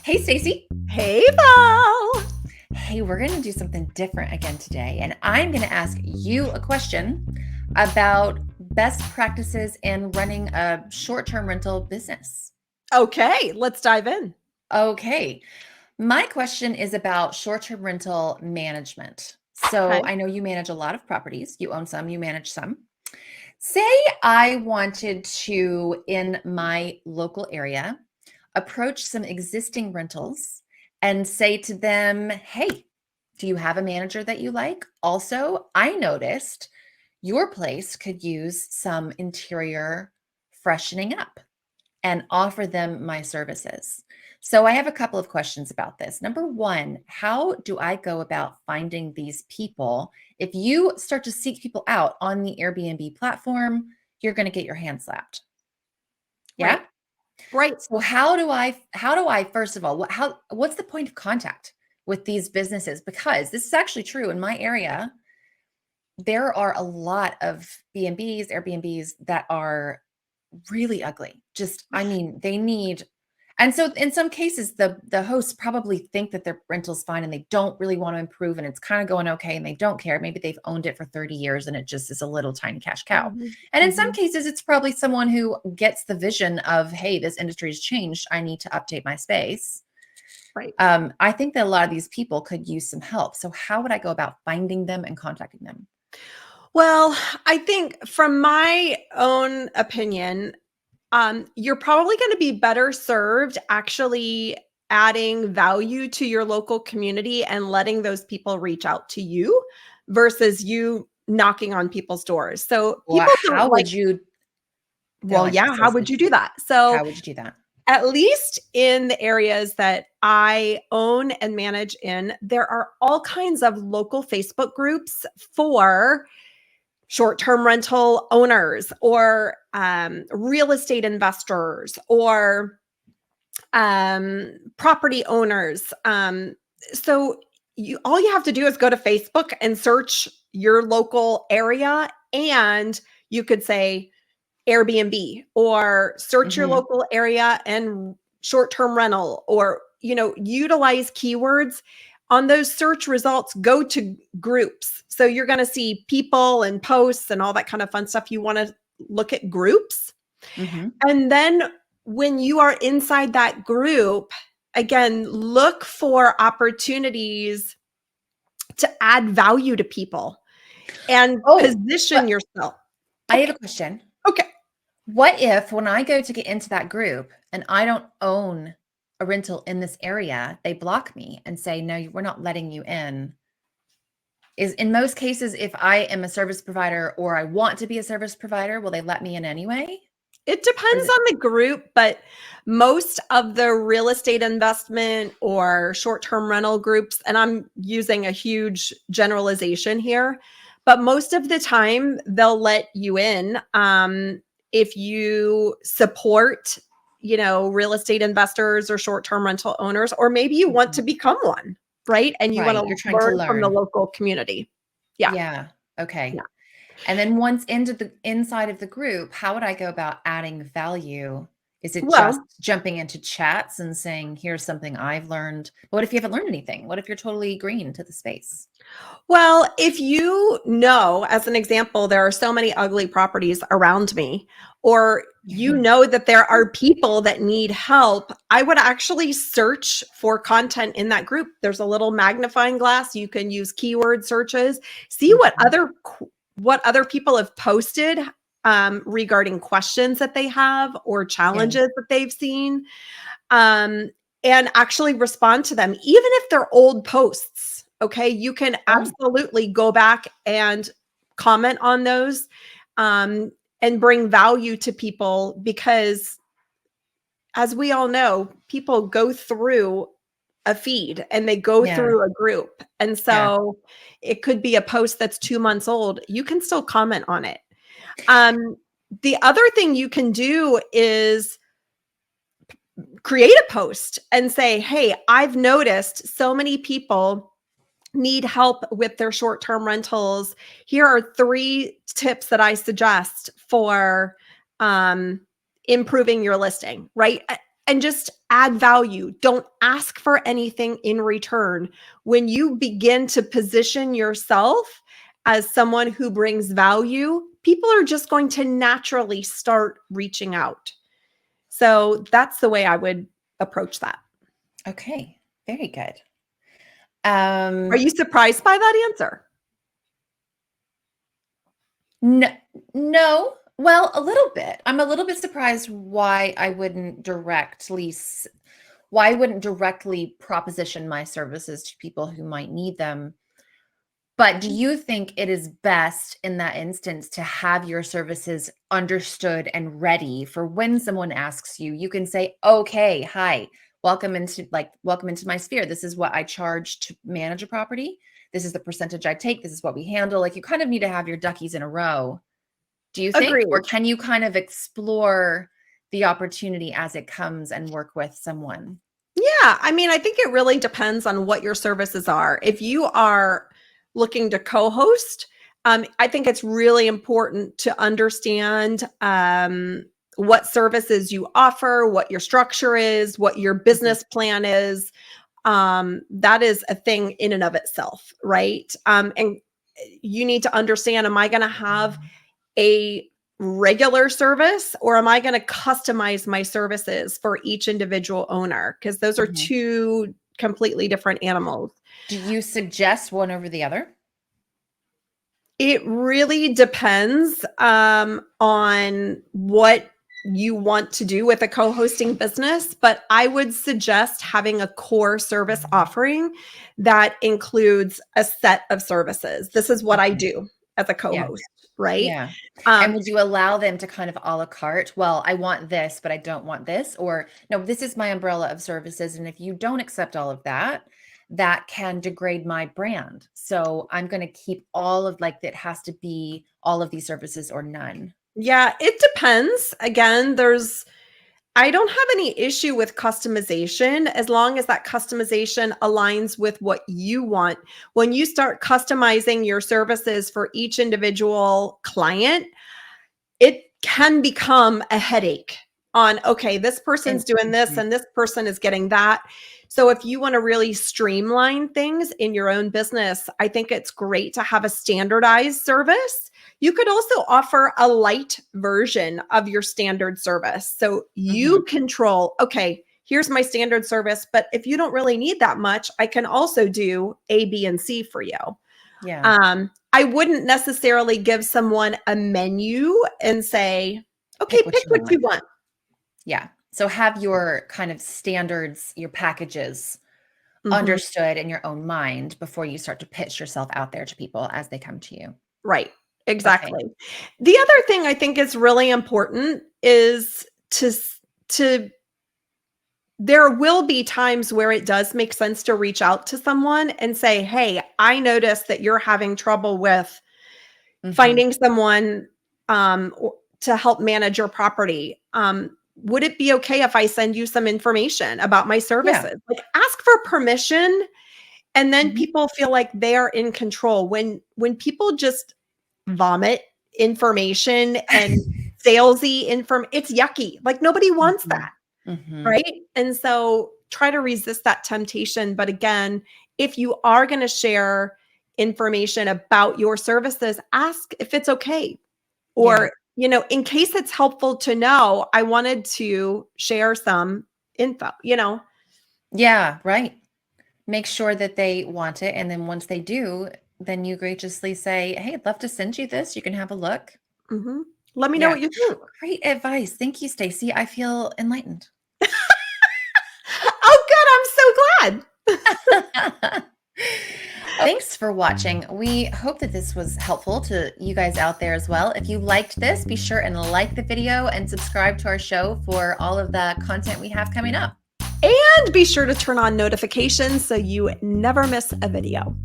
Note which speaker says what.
Speaker 1: Hey, Stacey.
Speaker 2: Hey, Val.
Speaker 1: Hey, we're going to do something different again today. And I'm going to ask you a question about best practices in running a short term rental business.
Speaker 2: Okay, let's dive in.
Speaker 1: Okay. My question is about short term rental management. So
Speaker 2: Okay.
Speaker 1: I know you manage a lot of properties, you own some, you manage some. Say I wanted to, in my local area, approach some existing rentals and say to them, hey, do you have a manager that you like? Also, I noticed your place could use some interior freshening up and offer them my services. So I have a couple of questions about this. Number one, how do I go about finding these people? If you start to seek people out on the Airbnb platform, you're going to get your hand slapped. Yeah.
Speaker 2: Right. Right.
Speaker 1: So how do I first of all, what's the point of contact with these businesses? Because this is actually true in my area. There are a lot of B&Bs, Airbnbs that are really ugly. Just, I mean, they need, and so in some cases, the hosts probably think that their rental's fine and they don't really want to improve and it's kind of going okay and they don't care. Maybe they've owned it for 30 years and it just is a little tiny cash cow.
Speaker 2: Mhm,
Speaker 1: And in some
Speaker 2: mhm.
Speaker 1: cases, it's probably someone who gets the vision of, hey, this industry has changed. I need to update my space.
Speaker 2: Right.
Speaker 1: I think that a lot of these people could use some help. So how would I go about finding them and contacting them?
Speaker 2: Well, I think from my own opinion, you're probably going to be better served actually adding value to your local community and letting those people reach out to you versus you knocking on people's doors. So
Speaker 1: Or
Speaker 2: people don't
Speaker 1: how
Speaker 2: like,
Speaker 1: would you go
Speaker 2: well,
Speaker 1: ahead,
Speaker 2: yeah, how would
Speaker 1: Stacey?
Speaker 2: you do that? So
Speaker 1: How would you do that?
Speaker 2: at least in the areas that I own and manage in, there are all kinds of local Facebook groups for short-term rental owners or real estate investors or property owners. So all you have to do is go to Facebook and search your local area, and you could say Airbnb or search your
Speaker 1: Mhm.
Speaker 2: local area and short-term rental, or utilize keywords on those search results. Go to groups, so you're going to see people and posts and all that kind of fun stuff. You want to look at groups,
Speaker 1: Mhm.
Speaker 2: and then when you are inside that group, again, look for opportunities to add value to people and
Speaker 1: Oh,
Speaker 2: position
Speaker 1: but
Speaker 2: yourself.
Speaker 1: I have
Speaker 2: Okay.
Speaker 1: a question.
Speaker 2: Okay.
Speaker 1: What if when I go to get into that group and I don't own a rental in this area, they block me and say, "No, we're not letting you in." Is in most cases, if I am a service provider or I want to be a service provider, will they let me in anyway?
Speaker 2: It
Speaker 1: Or is
Speaker 2: depends
Speaker 1: it
Speaker 2: on the group, but most of the real estate investment or short-term rental groups, and I'm using a huge generalization here, but most of the time they'll let you in if you support, real estate investors or short-term rental owners, or maybe you want to
Speaker 1: Mhm.
Speaker 2: become one, right? And you want
Speaker 1: Right,
Speaker 2: to
Speaker 1: you're trying to
Speaker 2: learn from the
Speaker 1: learn.
Speaker 2: local community. Yeah.
Speaker 1: Yeah,
Speaker 2: Yeah.
Speaker 1: okay. And then once into the inside of the group, how would I go about adding value? Is it just
Speaker 2: Well,
Speaker 1: jumping into chats and saying, "Here's something I've learned"? What if you haven't learned anything? What if you're totally green to the space?
Speaker 2: Well, if you know, as an example, there are so many ugly properties around me, or you know that there are people that need help, I would actually search for content in that group. There's a little magnifying glass. You can use keyword searches, see
Speaker 1: Mhm.
Speaker 2: what other people have posted regarding questions that they have or
Speaker 1: Yeah,
Speaker 2: challenges that they've seen, um, and actually respond to them, even if they're old posts. Okay. You can
Speaker 1: oh,
Speaker 2: absolutely go back and comment on those um, and bring value to people because, as we all know, people go through a feed and they go
Speaker 1: yeah,
Speaker 2: through a group. And
Speaker 1: yeah.
Speaker 2: so it could be a post that's 2 months old. You can still comment on it. Um, the other thing you can do is create a post and say, hey, I've noticed so many people need help with their short-term rentals. Here are 3 tips that I suggest for um, improving your listing, right? and just add value. Don't ask for anything in return. When you begin to position yourself as someone who brings value, people are just going to naturally start reaching out. So that's the way I would approach that.
Speaker 1: Okay, very good.
Speaker 2: Are you surprised by that answer?
Speaker 1: No. Well, a little bit. I'm a little bit surprised why I wouldn't directly proposition my services to people who might need them. But do you think it is best in that instance to have your services understood and ready for when someone asks you, you can say, okay, hi, welcome into my sphere. This is what I charge to manage a property. This is the percentage I take. This is what we handle. Like, you kind of need to have your duckies in a row. Do you think?
Speaker 2: Agreed.
Speaker 1: Or can you kind of explore the opportunity as it comes and work with someone?
Speaker 2: Yeah. I mean, I think it really depends on what your services are. If you are looking to co-host, I think it's really important to understand what services you offer, what your structure is, what your business plan is. That is a thing in and of itself, right? And you need to understand, am I going to have a regular service, or am I going to customize my services for each individual owner? Because those are two completely different animals.
Speaker 1: Do you suggest one over the other?
Speaker 2: It really depends on what you want to do with a co-hosting business, but I would suggest having a core service offering that includes a set of services. This is what I do as a co-host, right?
Speaker 1: Yeah. And would you allow them to kind of a la carte? Well, I want this, but I don't want this. Or no, this is my umbrella of services. And if you don't accept all of that, that can degrade my brand. So I'm going to keep all of it has to be all of these services or none.
Speaker 2: Yeah, it depends. Again, I don't have any issue with customization as long as that customization aligns with what you want. When you start customizing your services for each individual client, it can become a headache on, okay, this person's doing this and this person is getting that. So if you want to really streamline things in your own business, I think it's great to have a standardized service. You could also offer a light version of your standard service. So you control, okay, here's my standard service, but if you don't really need that much, I can also do A, B, and C for you.
Speaker 1: Yeah.
Speaker 2: I wouldn't necessarily give someone a menu and say, okay, pick what you want.
Speaker 1: Yeah. So have your kind of standards, your packages understood in your own mind before you start to pitch yourself out there to people as they come to you.
Speaker 2: Right. Exactly. Okay. The other thing I think is really important is there will be times where it does make sense to reach out to someone and say, hey, I noticed that you're having trouble with finding someone to help manage your property. Would it be okay if I send you some information about my services? Yeah. Ask for permission, and then people feel like they are in control. When people just vomit information and salesy it's yucky. Nobody wants that. Right. And so try to resist that temptation. But again, if you are going to share information about your services, ask if it's okay. Or, in case it's helpful to know, I wanted to share some info,
Speaker 1: Yeah, right. Make sure that they want it. And then once they do, then you graciously say, hey, I'd love to send you this. You can have a look.
Speaker 2: Let me know what you think.
Speaker 1: Great advice. Thank you, Stacey. I feel enlightened.
Speaker 2: Oh, good. I'm so glad.
Speaker 1: Thanks for watching. We hope that this was helpful to you guys out there as well. If you liked this, be sure and like the video and subscribe to our show for all of the content we have coming up.
Speaker 2: And be sure to turn on notifications so you never miss a video.